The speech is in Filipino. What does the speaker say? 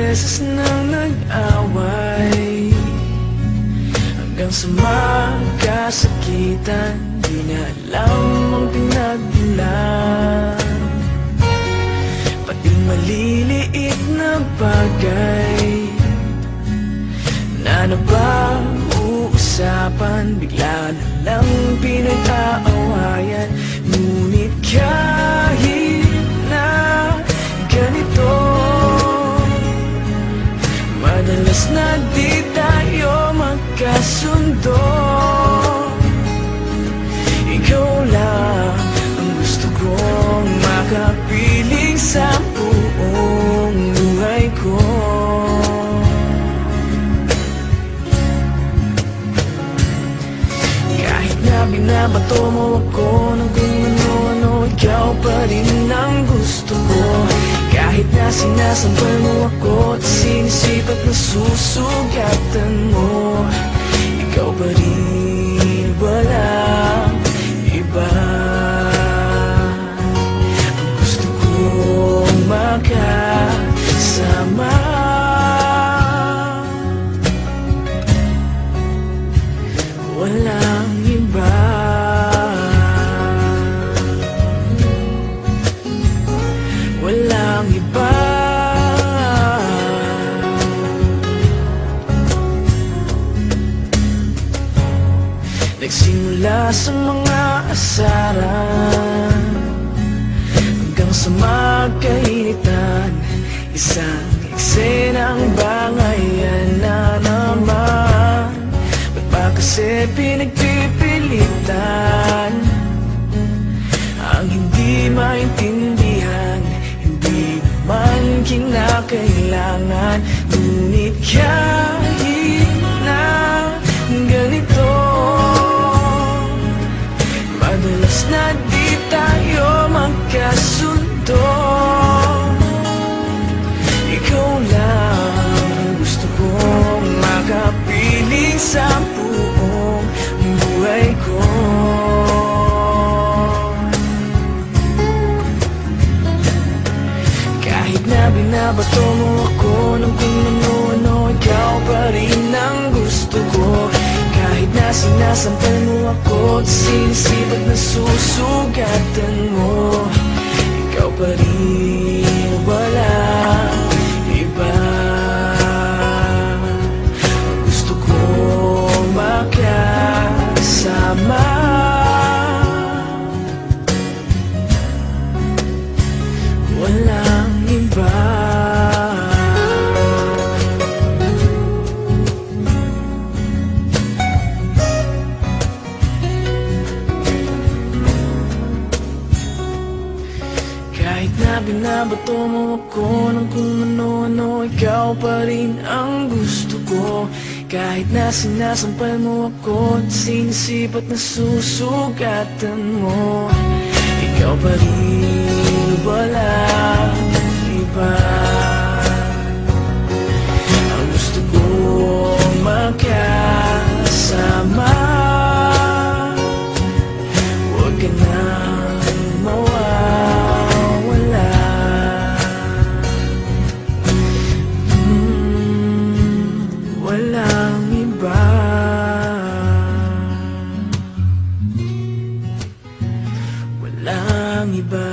beses nang nag-away, hanggang sa magkasakitan. Di na alam ang pinagmulan, pati maliliit na bagay na napag-uusapan, bigla na lang pinag-aawayan. Ngunit kahit na ganito, madalas na di tayo magkasundo. Ikaw lang ang gusto kong makapiling sa buong buhay ko. Kahit na binabato mo ako ng kung ano-ano, ikaw pa rin ang gusto ko. Kahit na sinasampal mo ako at sinisip at nasusugatan mo, ikaw pa rin, walang iba. Ang gusto kong makasama, walang iba. Walang iba. Nagsimula sa mga asaran hanggang sa magkainitan, isang eksenang bangayan na naman. Ba't ba kasi pinagpipilitan ang hindi maintindihan? Hindi naman kinakailangan. Ngunit kahit na ganito, madalas na di tayo magkasundo. Ikaw lang gusto kong makapiling sa buong buhay ko. Kahit na binabato mo ako ng kung ano-ano, ikaw pa rin ang gusto ko. Kahit na sinasampal mo ako at sinisip at nasusugatan mo, ikaw pa rin, walang iba. Gusto ko makasama, walang iba. Kahit na binabato mo ako ng kung ano-ano, ikaw pa rin ang gusto ko. Kahit na sinasampal mo ako at sinisip at nasusugatan mo, ikaw pa rin, walang iba. Ang gusto kong makasama, huwag ka nang mawawala. Walang iba. Walang iba.